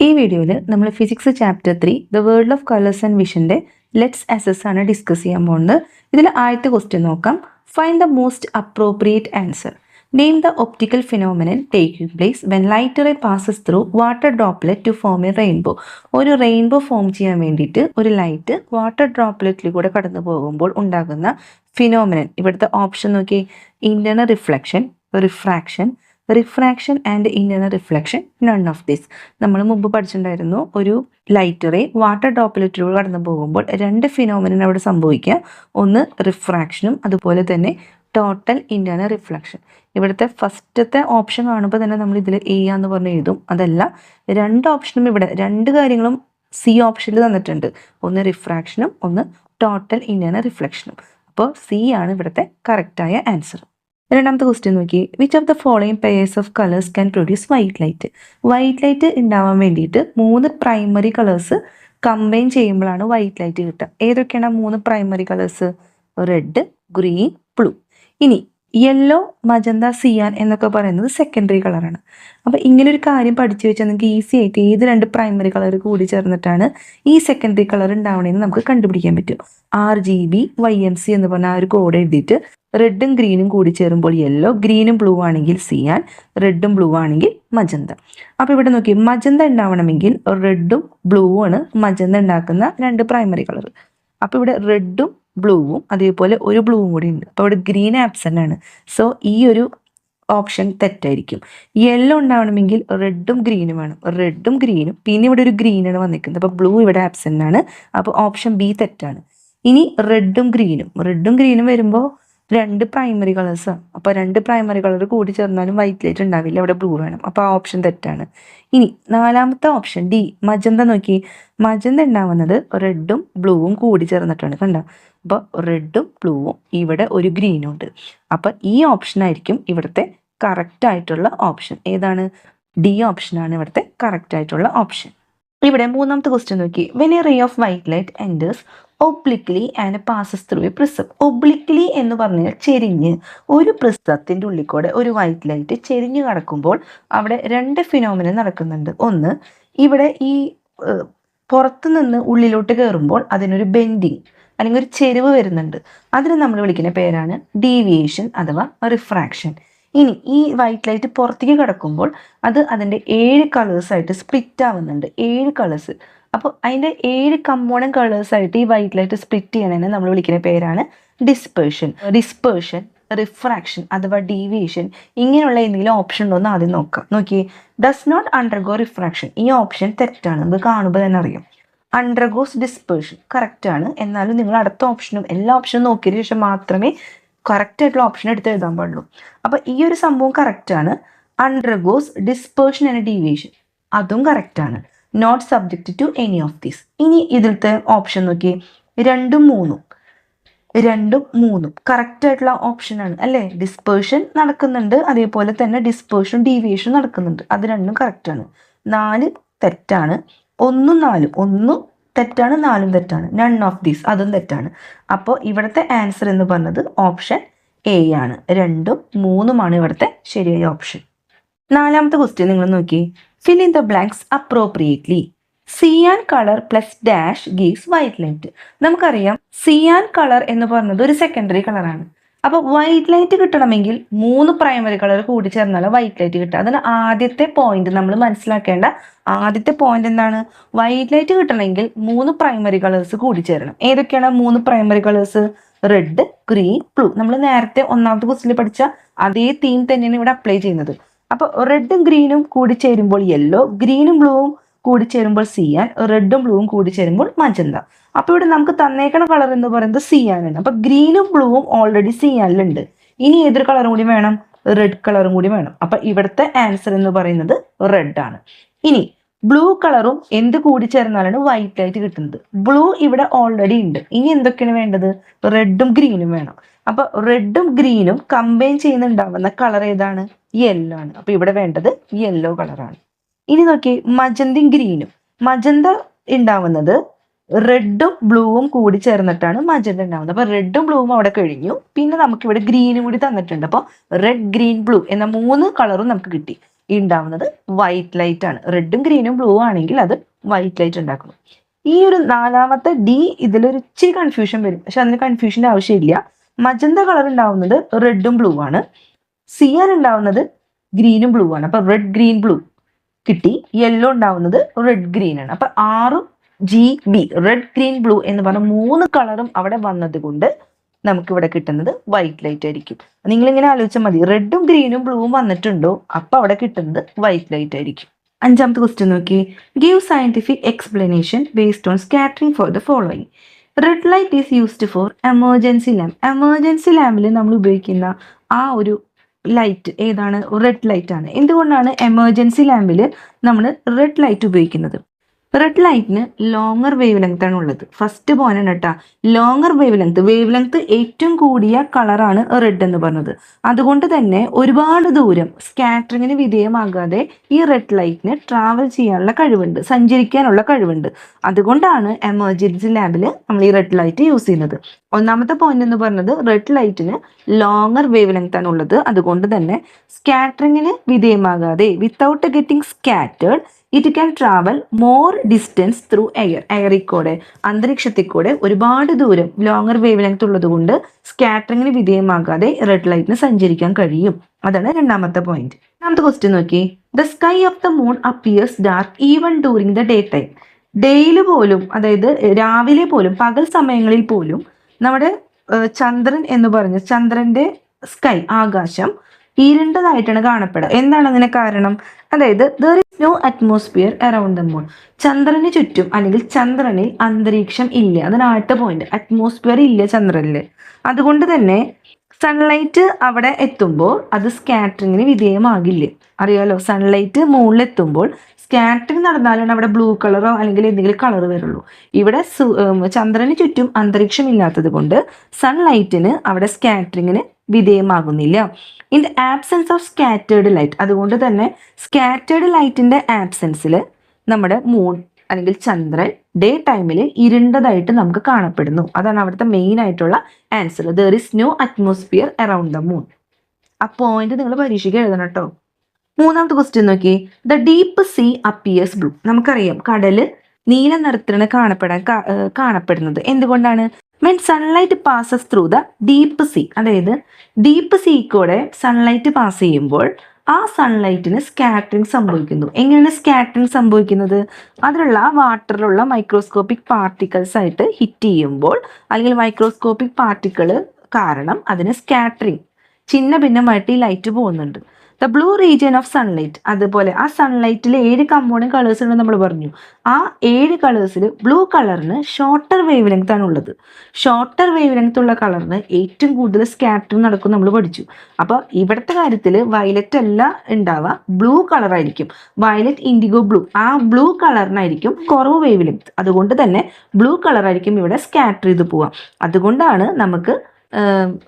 ഈ വീഡിയോയിൽ നമ്മൾ physics chapter 3 the world of colours and വിഷന്റെ ലെറ്റ്സ് അസസ് ആണ് ഡിസ്കസ് ചെയ്യാൻ പോകുന്നത്. ഇതിൽ ആദ്യത്തെ ക്വസ്റ്റ്യൻ നോക്കാം. Find the most appropriate answer. Name the optical phenomenon taking place when light ray passes through water droplet to form a rainbow. ഒരു rainbow form ചെയ്യാൻ വേണ്ടിയിട്ട് ഒരു ലൈറ്റ് വാട്ടർ ഡ്രോപ്ലെറ്റിൽ കൂടെ കടന്നു പോകുമ്പോൾ ഉണ്ടാകുന്ന ഫിനോമിനൻ. ഇവിടുത്തെ ഓപ്ഷൻ നോക്കി. Internal reflection, refraction and internal reflection, none of this. നമ്മൾ മുമ്പ് പഠിച്ചിട്ടുണ്ടായിരുന്നു, ഒരു ലൈറ്റ് റേ വാട്ടർ ഡ്രോപ്ലെറ്റിലൂടെ കടന്നു പോകുമ്പോൾ രണ്ട് ഫിനോമിനൻ അവിടെ സംഭവിക്കുക. ഒന്ന് റിഫ്രാക്ഷനും അതുപോലെ തന്നെ ടോട്ടൽ ഇന്റേണൽ റിഫ്ലക്ഷൻ. ഇവിടുത്തെ ഫസ്റ്റത്തെ ഓപ്ഷൻ കാണുമ്പോൾ തന്നെ നമ്മൾ ഇതിൽ എ എന്ന് പറഞ്ഞ് എഴുതും. അതല്ല, രണ്ട് ഓപ്ഷനും ഇവിടെ രണ്ട് കാര്യങ്ങളും സി ഓപ്ഷനിൽ തന്നിട്ടുണ്ട്. ഒന്ന് റിഫ്രാക്ഷനും ഒന്ന് ടോട്ടൽ ഇന്റേണൽ റിഫ്ലക്ഷനും. അപ്പോൾ സി ആണ് ഇവിടുത്തെ കറക്റ്റായ ആൻസർ. രണ്ടാമത്തെ ക്വസ്റ്റ്യൻ നോക്കി. Which of the following pairs of colours can produce white light. White light ഉണ്ടാവാൻ വേണ്ടിയിട്ട് 3 പ്രൈമറി കളേഴ്സ് കമ്പൈൻ ചെയ്യുമ്പോഴാണ് വൈറ്റ് ലൈറ്റ് കിട്ടുക. ഏതൊക്കെയാണ് 3 primary colours? Red, green, blue. ഇനി യെല്ലോ, മജന്ത, സിയാൻ എന്നൊക്കെ പറയുന്നത് സെക്കൻഡറി കളറാണ്. അപ്പോൾ ഇങ്ങനെ ഒരു കാര്യം പഠിച്ചു വെച്ചാൽ നിങ്ങൾക്ക് ഈസി ആയിട്ട് ഏത് 2 പ്രൈമറി കളർ കൂടി ചേർന്നിട്ടാണ് ഈ സെക്കൻഡറി കളർ ഉണ്ടാവണമെന്ന് നമുക്ക് കണ്ടുപിടിക്കാൻ പറ്റും. RGB YMC എന്ന് പറഞ്ഞ ആ ഒരു കോഡ് എഴുതിയിട്ട് റെഡും ഗ്രീനും കൂടി ചേരുമ്പോൾ യെല്ലോ, ഗ്രീനും ബ്ലൂ ആണെങ്കിൽ സിയാൻ, റെഡും ബ്ലൂ ആണെങ്കിൽ മജന്ത. അപ്പോൾ ഇവിടെ നോക്കി, മജന്ത ഉണ്ടാവണമെങ്കിൽ റെഡും ബ്ലൂവും ആണ് മജന്ത ഉണ്ടാക്കുന്ന 2 പ്രൈമറി കളർ. അപ്പോൾ ഇവിടെ റെഡും ബ്ലൂവും അതേപോലെ ഒരു ബ്ലൂവും കൂടി ഉണ്ട്. അപ്പോൾ ഇവിടെ ഗ്രീൻ ആബ്സെൻ്റ് ആണ്. സോ ഈ ഒരു ഓപ്ഷൻ തെറ്റായിരിക്കും. യെല്ലോ ഉണ്ടാവണമെങ്കിൽ റെഡും ഗ്രീനും വേണം. റെഡും ഗ്രീനും, പിന്നെ ഇവിടെ ഒരു ഗ്രീനാണ് വന്നിരിക്കുന്നത്. അപ്പോൾ ബ്ലൂ ഇവിടെ ആബ്സെൻ്റ് ആണ്. അപ്പോൾ ഓപ്ഷൻ ബി തെറ്റാണ്. ഇനി റെഡും ഗ്രീനും വരുമ്പോൾ 2 പ്രൈമറി കളേഴ്സാണ്. അപ്പോൾ 2 പ്രൈമറി കളർ കൂടി ചേർന്നാലും വൈറ്റ് ലൈറ്റ് ഉണ്ടാവില്ല. ഇവിടെ ബ്ലൂ വേണം. അപ്പോൾ ആ ഓപ്ഷൻ തെറ്റാണ്. ഇനി നാലാമത്തെ ഓപ്ഷൻ ഡി, മജന്ത നോക്കി. മജന്ത ഉണ്ടാവുന്നത് റെഡും ബ്ലൂവും കൂടി ചേർന്നിട്ടാണ്. കണ്ടോ? അപ്പോൾ റെഡും ബ്ലൂവും, ഇവിടെ ഒരു ഗ്രീനും ഉണ്ട്. അപ്പം ഈ ഓപ്ഷൻ ആയിരിക്കും ഇവിടുത്തെ കറക്റ്റ് ആയിട്ടുള്ള ഓപ്ഷൻ. ഏതാണ്? ഡി ഓപ്ഷനാണ് ഇവിടുത്തെ കറക്റ്റ് ആയിട്ടുള്ള ഓപ്ഷൻ. ഇവിടെ മൂന്നാമത്തെ ക്വസ്റ്റ്യൻ നോക്കി. When a ray of white light enters obliquely and passes through a prism. Obliquely എന്ന് പറഞ്ഞാൽ ചെരിഞ്ഞ്, ഒരു പ്രിസത്തിൻ്റെ ഉള്ളിൽ കൂടെ ഒരു വൈറ്റ് ലൈറ്റ് ചെരിഞ്ഞ് കടക്കുമ്പോൾ അവിടെ 2 ഫിനോമിനൻ നടക്കുന്നുണ്ട്. ഒന്ന്, ഇവിടെ ഈ പുറത്ത് നിന്ന് ഉള്ളിലോട്ട് കയറുമ്പോൾ അതിനൊരു ബെൻഡിങ് അല്ലെങ്കിൽ ഒരു ചെരിവ് വരുന്നുണ്ട്. അതിന് നമ്മൾ വിളിക്കുന്ന പേരാണ് ഡീവിയേഷൻ അഥവാ റിഫ്രാക്ഷൻ. ഇനി ഈ വൈറ്റ് ലൈറ്റ് പുറത്തേക്ക് കിടക്കുമ്പോൾ അത് അതിൻ്റെ 7 കളേഴ്സായിട്ട് സ്പ്ലിറ്റ് ആവുന്നുണ്ട്. 7 കളേഴ്സ്. അപ്പോൾ അതിൻ്റെ 7 കമ്പോണൻറ്റ് കളേഴ്സായിട്ട് ഈ വൈറ്റ് ലൈറ്റ് സ്പ്ലിറ്റ് ചെയ്യണതിനെ നമ്മൾ വിളിക്കുന്ന പേരാണ് ഡിസ്പേർഷൻ, റിഫ്രാക്ഷൻ അഥവാ ഡീവിയേഷൻ. ഇങ്ങനെയുള്ള എന്തെങ്കിലും ഓപ്ഷൻ ഉണ്ടോ എന്ന് ആദ്യം നോക്കാം. നോക്കിയേ, ഡസ് നോട്ട് അണ്ടർഗോ റിഫ്രാക്ഷൻ. ഈ ഓപ്ഷൻ തെറ്റാണ്. നമുക്ക് കാണുമ്പോൾ തന്നെ അറിയാം. അണ്ടർഗോസ് ഡിസ്പേർഷൻ കറക്റ്റാണ്. എന്നാലും നിങ്ങൾ അടുത്ത ഓപ്ഷനും എല്ലാ ഓപ്ഷനും നോക്കിയതിന് ശേഷം മാത്രമേ കറക്റ്റ് ആയിട്ടുള്ള ഓപ്ഷൻ എടുത്ത് എഴുതാൻ പാടുള്ളൂ. അപ്പോൾ ഈ ഒരു സംഭവം കറക്റ്റാണ്. അണ്ടർഗോസ് ഡിസ്പേർഷൻ ആൻഡ് ഡീവിയേഷൻ, അതും കറക്റ്റാണ്. Not subject to any of these. ഇനി ഇതിലത്തെ ഓപ്ഷൻ നോക്കി, 2ഉം 3ഉം കറക്റ്റ് ആയിട്ടുള്ള ഓപ്ഷനാണ് അല്ലേ? ഡിസ്പേർഷൻ നടക്കുന്നുണ്ട്, അതേപോലെ തന്നെ ഡിസ്പേർഷൻ ഡീവിയേഷൻ നടക്കുന്നുണ്ട്. അത് രണ്ടും കറക്റ്റാണ്. 4 തെറ്റാണ്. 1ഉം 4ഉം, 1 തെറ്റാണ് 4ഉം തെറ്റാണ്. നൺ ഓഫ് ദീസ്, അതും തെറ്റാണ്. അപ്പോൾ ഇവിടുത്തെ ആൻസർ എന്ന് പറഞ്ഞത് ഓപ്ഷൻ എ ആണ്. 2ഉം 3ഉമാണ് ഇവിടുത്തെ ശരിയായ ഓപ്ഷൻ. നാലാമത്തെ ക്വസ്റ്റ്യൻ നിങ്ങൾ നോക്കി. Fill in the blanks appropriately. Cyan colour plus dash gives white light. നമുക്കറിയാം സിയാൻ കളർ എന്ന് പറഞ്ഞത് ഒരു സെക്കൻഡറി കളറാണ്. അപ്പോൾ വൈറ്റ് ലൈറ്റ് കിട്ടണമെങ്കിൽ 3 പ്രൈമറി കളർ കൂടി ചേർന്നാലോ വൈറ്റ് ലൈറ്റ് കിട്ടുക. അതിന് ആദ്യത്തെ പോയിന്റ് നമ്മൾ മനസ്സിലാക്കേണ്ട ആദ്യത്തെ പോയിന്റ് എന്താണ്? വൈറ്റ് ലൈറ്റ് കിട്ടണമെങ്കിൽ 3 പ്രൈമറി കളേഴ്സ് കൂടി ചേരണം. ഏതൊക്കെയാണ് 3 primary colours? Red, green, blue. നമ്മൾ നേരത്തെ ഒന്നാമത്തെ ക്വസ്റ്റിൽ പഠിച്ച അതേ തീം തന്നെയാണ് ഇവിടെ അപ്ലൈ ചെയ്യുന്നത്. അപ്പോൾ റെഡും ഗ്രീനും കൂടി ചേരുമ്പോൾ യെല്ലോ, ഗ്രീനും ബ്ലൂവും കൂടി ചേരുമ്പോൾ സിയാൻ, റെഡും ബ്ലൂവും കൂടി ചേരുമ്പോൾ മജന്ത. അപ്പോൾ ഇവിടെ നമുക്ക് തന്നേക്കണ കളർ എന്ന് പറയുന്നത് സിയാനാണ്. അപ്പോൾ ഗ്രീനും ബ്ലൂവും ഓൾറെഡി സിയാനിലുണ്ട്. ഇനി ഏതൊരു കളറും കൂടി വേണം? റെഡ് കളറും കൂടി വേണം. അപ്പോൾ ഇവിടുത്തെ ആൻസർ എന്ന് പറയുന്നത് റെഡ് ആണ്. ഇനി ബ്ലൂ കളറും എന്ത് കൂടി ചേർന്നാലാണ് വൈറ്റ് ലൈറ്റ് കിട്ടുന്നത്? ബ്ലൂ ഇവിടെ ഓൾറെഡി ഉണ്ട്. ഇനി എന്തൊക്കെയാണ് വേണ്ടത്? റെഡും ഗ്രീനും വേണം. അപ്പോൾ റെഡും ഗ്രീനും കമ്പൈൻ ചെയ്യുന്നുണ്ടാവുന്ന കളർ ഏതാണ്? യെല്ലോ ആണ്. അപ്പോൾ ഇവിടെ വേണ്ടത് യെല്ലോ കളറാണ്. ഇനി നോക്കി, മജന്തയും ഗ്രീനും. മജന്ത ഉണ്ടാവുന്നത് റെഡും ബ്ലൂവും കൂടി ചേർന്നിട്ടാണ് മജന്ത ഉണ്ടാവുന്നത്. അപ്പോൾ റെഡും ബ്ലൂവും അവിടെ കഴിഞ്ഞു. പിന്നെ നമുക്കിവിടെ ഗ്രീനും കൂടി തന്നിട്ടുണ്ട്. അപ്പോൾ റെഡ്, ഗ്രീൻ, ബ്ലൂ എന്ന 3 കളറും നമുക്ക് കിട്ടി. ഉണ്ടാവുന്നത് വൈറ്റ് ലൈറ്റ് ആണ്. റെഡും ഗ്രീനും ബ്ലൂ ആണെങ്കിൽ അത് വൈറ്റ് ലൈറ്റ് ഉണ്ടാക്കുന്നു. ഈ ഒരു നാലാമത്തെ ഡി ഇതിലൊരു ഇച്ചിരി കൺഫ്യൂഷൻ വരും, പക്ഷെ അതിന് കൺഫ്യൂഷൻ്റെ ആവശ്യമില്ല. മജന്ത കളർ ഉണ്ടാവുന്നത് റെഡും ബ്ലൂ ആണ്, സിയാൻ ഉണ്ടാവുന്നത് ഗ്രീനും ബ്ലൂ ആണ്. അപ്പൊ റെഡ് ഗ്രീൻ ബ്ലൂ കിട്ടി. യെല്ലോ ഉണ്ടാവുന്നത് റെഡ് ഗ്രീൻ ആണ്. അപ്പൊ RGB റെഡ് ഗ്രീൻ ബ്ലൂ എന്ന് പറഞ്ഞ 3 കളറും അവിടെ വന്നത് കൊണ്ട് നമുക്ക് ഇവിടെ കിട്ടുന്നത് വൈറ്റ് ലൈറ്റ് ആയിരിക്കും. നിങ്ങളിങ്ങനെ ആലോചിച്ചാൽ മതി, റെഡും ഗ്രീനും ബ്ലൂവും വന്നിട്ടുണ്ടോ അപ്പൊ അവിടെ കിട്ടുന്നത് വൈറ്റ് ലൈറ്റ് ആയിരിക്കും. 5ാമത്തെ ക്വസ്റ്റ്യൻ നോക്കി. Give scientific explanation based on scattering for the following. Red light is used for emergency lamp. Emergency ലാമ്പിൽ നമ്മൾ ഉപയോഗിക്കുന്ന ആ ഒരു ലൈറ്റ് ഏതാണ്? റെഡ് ലൈറ്റ് ആണ്. എന്തുകൊണ്ടാണ് എമർജൻസി ലാമ്പിൽ നമ്മൾ റെഡ് ലൈറ്റ് ഉപയോഗിക്കുന്നത്? റെഡ് ലൈറ്റിന് ലോങ്ങർ വേവ് ലെങ്ത് ആണ് ഉള്ളത്. ഫസ്റ്റ് പോയിന്റ് കേട്ടാ, ലോങ്ങർ വേവ് ലെങ്ത് ഏറ്റവും കൂടിയ കളറാണ് റെഡ് എന്ന് പറഞ്ഞത്. അതുകൊണ്ട് തന്നെ ഒരുപാട് ദൂരം സ്കാറ്ററിങ്ങിന് വിധേയമാകാതെ ഈ റെഡ് ലൈറ്റിന് ട്രാവൽ ചെയ്യാനുള്ള കഴിവുണ്ട്, സഞ്ചരിക്കാനുള്ള കഴിവുണ്ട്. അതുകൊണ്ടാണ് എമർജൻസി ലാമ്പിൽ നമ്മൾ ഈ റെഡ് ലൈറ്റ് യൂസ് ചെയ്യുന്നത്. ഒന്നാമത്തെ പോയിന്റ് എന്ന് പറഞ്ഞത് റെഡ് ലൈറ്റിന് ലോങ്ങർ വേവ് ലെങ്ത് ആണ് ഉള്ളത്. അതുകൊണ്ട് തന്നെ സ്കാറ്ററിങ്ങിന് വിധേയമാകാതെ without getting scattered it can travel more distance through എയറിൽ കൂടെ, അന്തരീക്ഷത്തിൽ കൂടെ ഒരുപാട് ദൂരം ലോങ്ങർ വേവ് ലെങ്ത് ഉള്ളത് കൊണ്ട് സ്കാറ്ററിങ്ങിന് വിധേയമാകാതെ റെഡ് ലൈറ്റിന് സഞ്ചരിക്കാൻ കഴിയും. അതാണ് രണ്ടാമത്തെ പോയിന്റ്. രണ്ടാമത്തെ ക്വസ്റ്റ്യൻ നോക്കി. The sky of the moon appears dark even during the day time. ഡേയിൽ പോലും, അതായത് രാവിലെ പോലും, പകൽ സമയങ്ങളിൽ പോലും നമ്മുടെ ചന്ദ്രൻ എന്ന് പറഞ്ഞ ചന്ദ്രന്റെ സ്കൈ, ആകാശം ഇരുണ്ടതായിട്ടാണ് കാണപ്പെടുക. എന്താണ് അതിന് കാരണം? അതായത് there is no atmosphere around the moon. ചന്ദ്രന് ചുറ്റും അല്ലെങ്കിൽ ചന്ദ്രനിൽ അന്തരീക്ഷം ഇല്ല. അതിനായിട്ട് പോയിന്റ്, അറ്റ്മോസ്ഫിയർ ഇല്ല ചന്ദ്രനിൽ. അതുകൊണ്ട് തന്നെ സൺലൈറ്റ് അവിടെ എത്തുമ്പോൾ അത് സ്കാറ്ററിങ്ങിന് വിധേയമാകില്ല. അറിയാലോ, സൺലൈറ്റ് മുകളിലെത്തുമ്പോൾ സ്കാറ്ററിങ് നടന്നാലാണ് അവിടെ ബ്ലൂ കളറോ അല്ലെങ്കിൽ എന്തെങ്കിലും കളർ വരുള്ളൂ. ഇവിടെ ചന്ദ്രന് ചുറ്റും അന്തരീക്ഷം ഇല്ലാത്തത് കൊണ്ട് സൺലൈറ്റിന് അവിടെ സ്കാറ്ററിങ്ങിന് വിധേയമാകുന്നില്ല. In the absence of scattered light, അതുകൊണ്ട് തന്നെ സ്കാറ്റേർഡ് ലൈറ്റിന്റെ ആബ്സെൻസിൽ നമ്മുടെ മൂൺ അല്ലെങ്കിൽ ചന്ദ്രൻ ഡേ ടൈമിൽ ഇരുണ്ടതായിട്ട് നമുക്ക് കാണപ്പെടുന്നു. അതാണ് അവിടുത്തെ മെയിൻ ആയിട്ടുള്ള answer. There is no atmosphere around the moon. ആ പോയിന്റ് നിങ്ങൾ പരീക്ഷയ്ക്ക് എഴുതണം കേട്ടോ. മൂന്നാമത്തെ ക്വസ്റ്റ്യൻ നോക്കി. The deep sea appears blue. നമുക്കറിയാം കടല് നീല നിറത്തിലാണ് കാണപ്പെടുന്നത്. എന്തുകൊണ്ടാണ്? When sunlight passes through the deep sea, അതായത് ഡീപ്പ് സീക്കൂടെ സൺലൈറ്റ് പാസ് ചെയ്യുമ്പോൾ ആ സൺലൈറ്റിന് സ്കാറ്ററിങ് സംഭവിക്കുന്നു. എങ്ങനെയാണ് സ്കാറ്ററിങ് സംഭവിക്കുന്നത്? അതിലുള്ള വാട്ടറിലുള്ള മൈക്രോസ്കോപ്പിക് പാർട്ടിക്കിൾസ് ആയിട്ട് ഹിറ്റ് ചെയ്യുമ്പോൾ, അല്ലെങ്കിൽ മൈക്രോസ്കോപ്പിക് പാർട്ടിക്കിൾ കാരണം അതിന് സ്കാറ്ററിങ്, ചിന്ന ഭിന്നമായിട്ട് ഈ ലൈറ്റ് പോകുന്നുണ്ട്. The blue region of sunlight, അതുപോലെ ആ സൺലൈറ്റിൽ 7 കമ്പോണന്റ് കളേഴ്സ് ഉണ്ടെന്ന് നമ്മൾ പറഞ്ഞു. ആ 7 കളേഴ്സിൽ ബ്ലൂ കളറിന് ഷോർട്ടർ വേവ് ലെങ്ത് ആണ് ഉള്ളത്. ഷോർട്ടർ വേവ് ലെങ്ത് ഉള്ള കളറിന് ഏറ്റവും കൂടുതൽ സ്കാറ്ററിങ് നടക്കും നമ്മൾ പഠിച്ചു. അപ്പോൾ ഇവിടുത്തെ കാര്യത്തിൽ വയലറ്റ് അല്ല ഉണ്ടാവുക, ബ്ലൂ കളർ ആയിരിക്കും. വയലറ്റ്, ഇൻഡിഗോ ബ്ലൂ, ആ ബ്ലൂ കളറിനായിരിക്കും കുറവ് വേവ് ലെങ്ത്. അതുകൊണ്ട് തന്നെ ബ്ലൂ കളർ ആയിരിക്കും ഇവിടെ സ്കാറ്റർ ചെയ്ത് പോവാം. അതുകൊണ്ടാണ് നമുക്ക്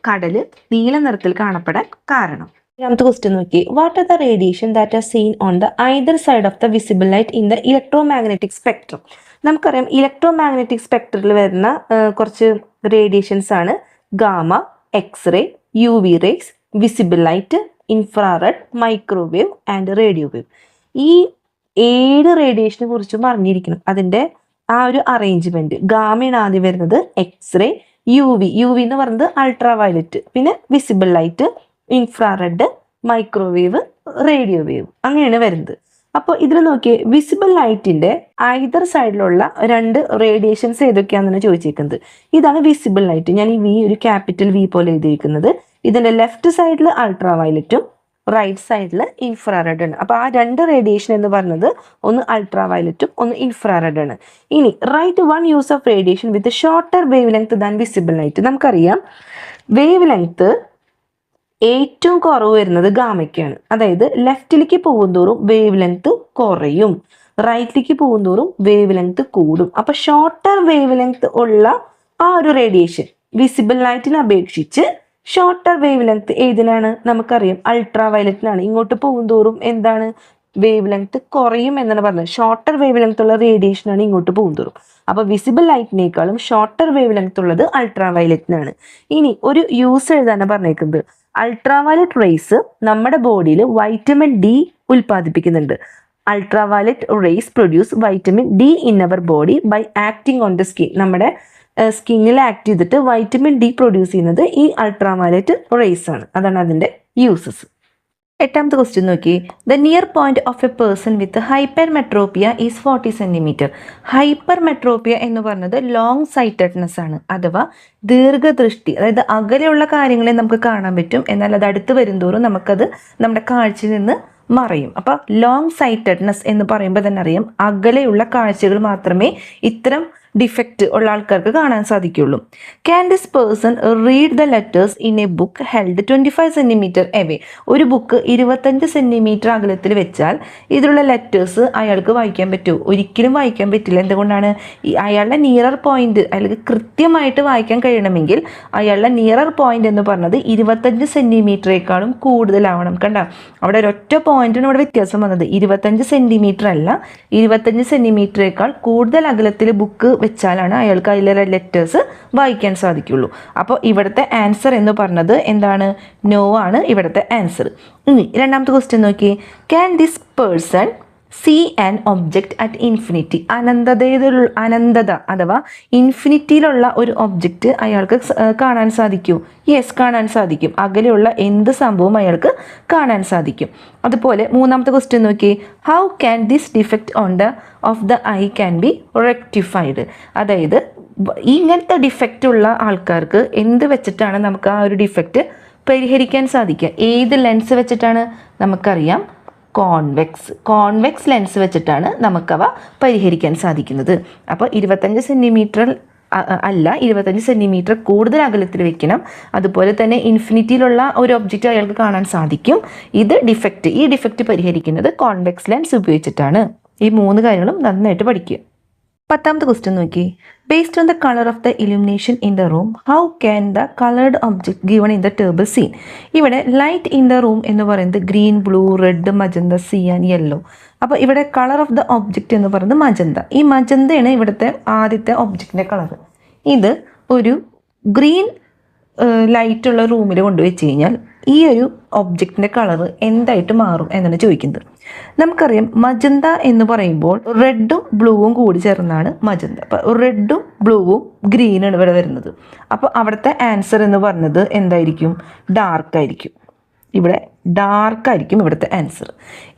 കടല് നീല നിറത്തിൽ കാണപ്പെടാൻ കാരണം. രണ്ടാമത്തെ ക്വസ്റ്റ്യൻ നോക്കി. What are the radiation that are seen on the either side of the visible light in the electromagnetic spectrum? നമുക്കറിയാം ഇലക്ട്രോമാഗ്നറ്റിക് സ്പെക്ട്രത്തിൽ വരുന്ന കുറച്ച് റേഡിയേഷൻസ് ആണ് gamma, X-ray, UV rays, visible light, infrared, microwave and radio wave. ഈ 7 റേഡിയേഷനെ കുറിച്ചും അറിഞ്ഞിരിക്കണം. അതിൻ്റെ ആ ഒരു അറേഞ്ച്മെന്റ്. ഗാമയാണ് ആദ്യം വരുന്നത്, എക്സ്റേ, UV എന്ന് പറയുന്നത് അൾട്രാ വയലറ്റ്, പിന്നെ visible light, infrared, microwave, radio wave, അങ്ങനെയാണ് വരുന്നത്. അപ്പോൾ ഇതിൽ നോക്കിയേ, വിസിബിൾ ലൈറ്റിന്റെ ഐദർ സൈഡിലുള്ള 2 റേഡിയേഷൻസ് ഏതൊക്കെയാണെന്ന് ചോദിച്ചിരിക്കുന്നത്. ഇതാണ് വിസിബിൾ ലൈറ്റ്. ഞാൻ ഈ V ഒരു ക്യാപിറ്റൽ V പോലെ എഴുതിയിരിക്കുന്നത്. ഇതിന്റെ ലെഫ്റ്റ് സൈഡിൽ അൾട്രാ വയലറ്റും റൈറ്റ് സൈഡിൽ ഇൻഫ്രാറെഡ് ആണ്. അപ്പോൾ ആ 2 റേഡിയേഷൻ എന്ന് പറയുന്നത് ഒന്ന് അൾട്രാ വയലറ്റും ഒന്ന് ഇൻഫ്രാറെഡ് ആണ്. ഇനി right one use of radiation with shorter wavelength than visible light. നമുക്കറിയാം വേവ് ലെങ്ത് ഏറ്റവും കുറവ് വരുന്നത് ഗാമയ്ക്കാണ്. അതായത് ലെഫ്റ്റിലേക്ക് പോകുന്തോറും വേവ് ലെങ്ത് കുറയും, റൈറ്റിലേക്ക് പോകുന്തോറും വേവ് ലെങ്ത് കൂടും. അപ്പൊ ഷോർട്ടർ വേവ് ലെങ്ത് ഉള്ള ആ ഒരു റേഡിയേഷൻ വിസിബിൾ ലൈറ്റിനെ അപേക്ഷിച്ച് ഷോർട്ടർ വേവ് ലെങ്ത് ഏതിനാണ്? നമുക്കറിയാം അൾട്രാ വയലറ്റിനാണ്. ഇങ്ങോട്ട് പോകുന്തോറും എന്താണ്? വേവ് ലെങ്ത് കുറയും എന്നാണ് പറഞ്ഞത്. ഷോർട്ടർ വേവ് ലെങ്ത് ഉള്ള റേഡിയേഷനാണ് ഇങ്ങോട്ട് പോകുന്തോറും. അപ്പൊ വിസിബിൾ ലൈറ്റിനേക്കാളും ഷോർട്ടർ വേവ് ലെങ്ത് ഉള്ളത് അൾട്രാ വയലറ്റിനാണ്. ഇനി ഒരു യൂസ് എഴുതാനാണ് പറഞ്ഞേക്കുന്നത്. അൾട്രാ വയലറ്റ് റേസ് നമ്മുടെ ബോഡിയിൽ വൈറ്റമിൻ D ഉൽപ്പാദിപ്പിക്കുന്നുണ്ട്. Ultraviolet rays produce vitamin D in our body by acting on the skin. നമ്മുടെ സ്കിന്നിൽ ആക്ട് ചെയ്തിട്ട് വൈറ്റമിൻ ഡി പ്രൊഡ്യൂസ് ചെയ്യുന്നത് ഈ അൾട്രാവയലറ്റ് റേസ് ആണ്. അതാണ് അതിൻ്റെ യൂസസ്. എട്ടാമത്തെ ക്വസ്റ്റ്യൻ നോക്കി. The near point of a person with hypermetropia is 40 centimetre. Hypermetropia എന്ന് പറഞ്ഞത് ലോങ് സൈറ്റഡ്നെസ് ആണ്, അഥവാ ദീർഘദൃഷ്ടി. അതായത് അകലെയുള്ള കാര്യങ്ങളെ നമുക്ക് കാണാൻ പറ്റും, എന്നാൽ അത് അടുത്ത് വരുന്തോറും നമുക്കത് നമ്മുടെ കാഴ്ചയിൽ നിന്ന് മറയും. അപ്പോൾ ലോങ് സൈറ്റഡ്നെസ് എന്ന് പറയുമ്പോൾ തന്നെ അറിയാം, അകലെയുള്ള കാഴ്ചകൾ മാത്രമേ ഇത്തരം ഡിഫക്റ്റ് ഉള്ള ആൾക്കാർക്ക് കാണാൻ സാധിക്കുള്ളൂ. Can this person read the letters in A book held 25 centimetre away. ഒരു ബുക്ക് 25 സെൻറ്റിമീറ്റർ അകലത്തിൽ വെച്ചാൽ ഇതിലുള്ള ലെറ്റേഴ്സ് അയാൾക്ക് വായിക്കാൻ പറ്റുമോ? ഒരിക്കലും വായിക്കാൻ പറ്റില്ല. എന്തുകൊണ്ടാണ്? അയാളുടെ നിയറർ പോയിന്റ് അല്ലെങ്കിൽ കൃത്യമായിട്ട് വായിക്കാൻ കഴിയണമെങ്കിൽ അയാളുടെ നിയറർ പോയിന്റ് എന്ന് പറഞ്ഞത് 25 സെൻറ്റിമീറ്ററേക്കാളും കൂടുതലാവണം. കണ്ട, അവിടെ ഒരൊറ്റ പോയിന്റിന് ഇവിടെ വ്യത്യാസം വന്നത്. 25 സെൻറ്റിമീറ്റർ അല്ല, 25 സെൻറ്റിമീറ്ററേക്കാൾ കൂടുതൽ അകലത്തിൽ ബുക്ക് വെച്ചാലാണ് അയാൾക്ക് അതിലെ ലെറ്റേഴ്സ് വായിക്കാൻ സാധിക്കുള്ളൂ. അപ്പോൾ ഇവിടുത്തെ ആൻസർ എന്ന് പറഞ്ഞത് എന്താണ്? നോ ആണ് ഇവിടുത്തെ ആൻസർ. ഇനി രണ്ടാമത്തെ ക്വസ്റ്റ്യൻ നോക്കി. Can this person see an object at infinity. അനന്തത അഥവാ ഇൻഫിനിറ്റിയിലുള്ള ഒരു ഒബ്ജക്റ്റ് അയാൾക്ക് കാണാൻ സാധിക്കൂ? യെസ്, കാണാൻ സാധിക്കും. അകലെയുള്ള എന്ത് സംഭവവും അയാൾക്ക് കാണാൻ സാധിക്കും. അതുപോലെ മൂന്നാമത്തെ ക്വസ്റ്റ്യൻ നോക്കി. How can this defect on the of the I can be rectified. അതായത് ഇങ്ങനത്തെ ഡിഫക്റ്റ് ഉള്ള ആൾക്കാർക്ക് എന്ത് വെച്ചിട്ടാണ് നമുക്ക് ആ ഒരു ഡിഫക്റ്റ് പരിഹരിക്കാൻ സാധിക്കുക? ഏത് ലെൻസ് വെച്ചിട്ടാണ്? നമുക്കറിയാം, കോൺവെക്സ് ലെൻസ് വെച്ചിട്ടാണ് നമുക്കവ പരിഹരിക്കാൻ സാധിക്കുന്നത്. അപ്പോൾ 25 സെൻറ്റിമീറ്റർ അല്ല, 25 സെൻറ്റിമീറ്റർ കൂടുതൽ അകലത്തിൽ വെക്കണം. അതുപോലെ തന്നെ ഇൻഫിനിറ്റിയിലുള്ള ഒരു ഒബ്ജക്റ്റ് അയാൾക്ക് കാണാൻ സാധിക്കും. ഈ ഡിഫക്റ്റ് പരിഹരിക്കുന്നത് കോൺവെക്സ് ലെൻസ് ഉപയോഗിച്ചിട്ടാണ്. ഈ 3 കാര്യങ്ങളും നന്നായിട്ട് പഠിക്കുക. 10ാമത്തെ ക്വസ്റ്റ്യൻ നോക്കി. Based on the colour of the illumination in the room how can the coloured object given in the table seen. ഇവിടെ ലൈറ്റ് ഇൻ ദ റൂം എന്ന് പറയുന്നത് green, blue, red, magenta, cyan, yellow. അപ്പോൾ ഇവിടെ colour of the object എന്ന് പറയുന്നത് magenta. ഈ മജന്തയാണ് ഇവിടുത്തെ ആദ്യത്തെ ഒബ്ജക്റ്റിൻ്റെ കളർ. ഇത് ഒരു ഗ്രീൻ ലൈറ്റുള്ള റൂമിൽ കൊണ്ടുവച്ച് കഴിഞ്ഞാൽ ഈ ഒരു ഒബ്ജക്റ്റിൻ്റെ കളർ എന്തായിട്ട് മാറും എന്നാണ് ചോദിക്കുന്നത്. നമുക്കറിയാം, മജന്ത എന്ന് പറയുമ്പോൾ റെഡും ബ്ലൂവും കൂടി ചേർന്നാണ് മജന്ത. അപ്പോൾ റെഡും ബ്ലൂവും ഗ്രീനാണ് ഇവിടെ വരുന്നത്. അപ്പോൾ അവിടുത്തെ ആൻസർ എന്ന് പറഞ്ഞത് എന്തായിരിക്കും? ഡാർക്കായിരിക്കും. ഇവിടെ ഡാർക്കായിരിക്കും ഇവിടുത്തെ ആൻസർ.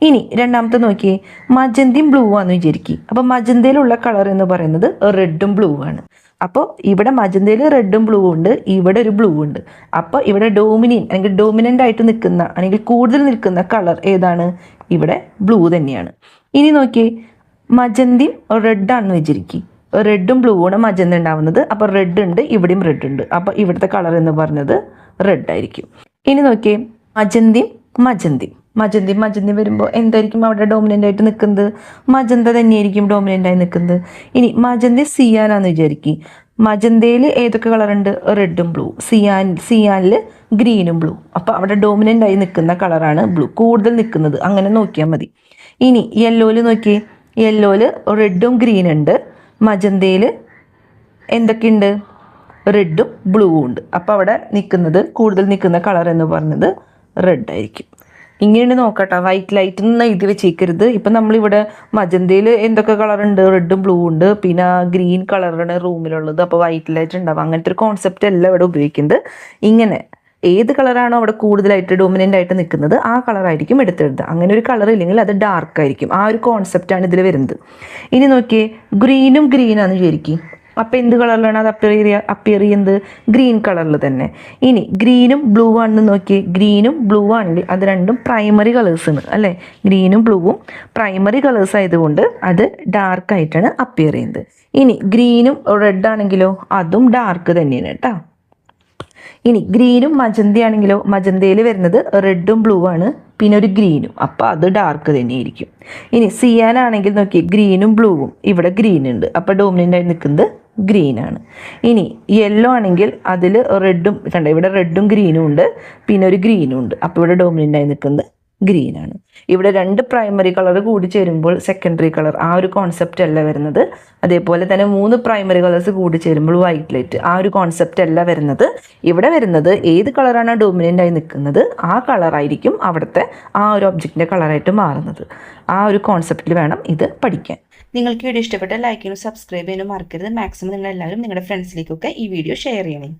ഇനി രണ്ടാമത്തെ നോക്കിയേ. മജന്തയും ബ്ലൂ ആണെന്ന് വിചാരിക്കും. അപ്പോൾ മജന്തയിലുള്ള കളർ എന്ന് പറയുന്നത് റെഡും ബ്ലൂ ആണ്. അപ്പോൾ ഇവിടെ മജന്തയിൽ റെഡും ബ്ലൂ ഉണ്ട്, ഇവിടെ ഒരു ബ്ലൂ ഉണ്ട്. അപ്പോൾ ഇവിടെ ഡോമിനൻ്റ് ആയിട്ട് നിൽക്കുന്ന അല്ലെങ്കിൽ കൂടുതൽ നിൽക്കുന്ന കളർ ഏതാണ്? ഇവിടെ ബ്ലൂ തന്നെയാണ്. ഇനി നോക്കിയേ, മജന്തയും റെഡാണെന്ന് വിചാരിക്കും. റെഡും ബ്ലൂ ആണ് മജന്ത ഉണ്ടാവുന്നത്. അപ്പോൾ റെഡ് ഉണ്ട്, ഇവിടെയും റെഡ് ഉണ്ട്. അപ്പോൾ ഇവിടുത്തെ കളർ എന്ന് പറഞ്ഞത് റെഡ് ആയിരിക്കും. ഇനി നോക്കിയേ, മജന്തി വരുമ്പോൾ എന്തായിരിക്കും അവിടെ ഡോമിനൻ്റ് ആയിട്ട് നിൽക്കുന്നത്? മജന്ത തന്നെയായിരിക്കും ഡോമിനൻ്റ് ആയി നിൽക്കുന്നത്. ഇനി മജന്തി സിയാനാന്ന് വിചാരിക്കും. മജന്തയിൽ ഏതൊക്കെ കളറുണ്ട്? റെഡും ബ്ലൂ. സിയാനിൽ ഗ്രീനും ബ്ലൂ. അപ്പോൾ അവിടെ ഡോമിനൻ്റ് ആയി നിൽക്കുന്ന കളറാണ് ബ്ലൂ, കൂടുതൽ നിൽക്കുന്നത്. അങ്ങനെ നോക്കിയാൽ മതി. ഇനി യെല്ലോയിൽ നോക്കിയേ. യെല്ലോയിൽ റെഡും ഗ്രീനുണ്ട്. മജന്തയിൽ എന്തൊക്കെയുണ്ട്? റെഡും ബ്ലൂവും ഉണ്ട്. അപ്പോൾ അവിടെ കൂടുതൽ നിൽക്കുന്ന കളർ എന്ന് പറഞ്ഞത് റെഡ് ആയിരിക്കും. ഇങ്ങനെയാണ് നോക്കട്ടെ. വൈറ്റ് ലൈറ്റ് എന്ന് എഴുതി വെച്ചേക്കരുത്. ഇപ്പം നമ്മളിവിടെ മജന്തയിൽ എന്തൊക്കെ കളറുണ്ട്? റെഡും ബ്ലൂ ഉണ്ട്. പിന്നെ ഗ്രീൻ കളറാണ് റൂമിലുള്ളത്. അപ്പോൾ വൈറ്റ് ലൈറ്റ് ഉണ്ടാവും. അങ്ങനത്തെ ഒരു കോൺസെപ്റ്റ് അല്ല ഇവിടെ ഉപയോഗിക്കുന്നത്. ഇങ്ങനെ ഏത് കളറാണോ അവിടെ കൂടുതലായിട്ട് ഡോമിനൻ്റ് ആയിട്ട് നിൽക്കുന്നത് ആ കളറായിരിക്കും എടുത്തെഴുതുക. അങ്ങനെ ഒരു കളർ ഇല്ലെങ്കിൽ അത് ഡാർക്ക് ആയിരിക്കും. ആ ഒരു കോൺസെപ്റ്റാണ് ഇതിൽ വരുന്നത്. ഇനി നോക്കിയേ, ഗ്രീനാണെന്ന് വിചാരിക്കും. അപ്പോൾ എന്ത് കളറിലാണ് അത് അപ്പിയർ ചെയ്യുന്നത്? ഗ്രീൻ കളറിൽ തന്നെ. ഇനി ഗ്രീനും ബ്ലൂ ആണെന്ന് നോക്കി. ഗ്രീനും ബ്ലൂ ആണെങ്കിൽ അത് രണ്ടും പ്രൈമറി കളേഴ്സാണ് അല്ലേ? ഗ്രീനും ബ്ലൂവും പ്രൈമറി കളേഴ്സ് ആയതുകൊണ്ട് അത് ഡാർക്കായിട്ടാണ് അപ്പിയർ ചെയ്യുന്നത്. ഇനി ഗ്രീനും റെഡ് ആണെങ്കിലോ അതും ഡാർക്ക് തന്നെയാണ് കേട്ടോ. ഇനി ഗ്രീനും മജന്തയാണെങ്കിലോ മജന്തയിൽ വരുന്നത് റെഡും ബ്ലൂ ആണ്, പിന്നെ ഒരു ഗ്രീനും. അപ്പോൾ അത് ഡാർക്ക് തന്നെയായിരിക്കും. ഇനി സിയാനാണെങ്കിൽ നോക്കി, ഗ്രീനും ബ്ലൂവും ഇവിടെ ഗ്രീൻ ഉണ്ട്. അപ്പോൾ ഡോമിനൻ്റ് ആയി നിൽക്കുന്നത് ഗ്രീനാണ്. ഇനി യെല്ലോ ആണെങ്കിൽ അതിൽ റെഡും ഇവിടെ റെഡും ഗ്രീനും ഉണ്ട്, പിന്നെ ഒരു ഗ്രീനും ഉണ്ട്. അപ്പോൾ ഇവിടെ ഡോമിനൻ്റ് ആയി നിൽക്കുന്നത് ഗ്രീൻ ആണ്. ഇവിടെ 2 പ്രൈമറി കളർ കൂടി ചേരുമ്പോൾ സെക്കൻഡറി കളർ ആ ഒരു കോൺസെപ്റ്റ് അല്ല വരുന്നത്. അതേപോലെ തന്നെ 3 പ്രൈമറി കളേഴ്സ് കൂടി ചേരുമ്പോൾ വൈറ്റ് ലൈറ്റ് ആ ഒരു കോൺസെപ്റ്റ് അല്ല വരുന്നത്. ഇവിടെ വരുന്നത് ഏത് കളറാണ് ഡോമിനൻ്റ് ആയി നിൽക്കുന്നത് ആ കളറായിരിക്കും അവിടുത്തെ ആ ഒരു ഒബ്ജക്റ്റിൻ്റെ കളറായിട്ട് മാറുന്നത്. ആ ഒരു കോൺസെപ്റ്റിൽ വേണം ഇത് പഠിക്കാൻ. നിങ്ങൾക്ക് വീഡിയോ ഇഷ്ടപ്പെട്ടാൽ ലൈക്ക് ചെയ്യാനും സബ്സ്ക്രൈബ് ചെയ്യാനും മറക്കരുത്. മാക്സിമം നിങ്ങളെല്ലാവരും നിങ്ങളുടെ ഫ്രണ്ട്സിലേക്കൊക്കെ ഈ വീഡിയോ ഷെയർ ചെയ്യണേ.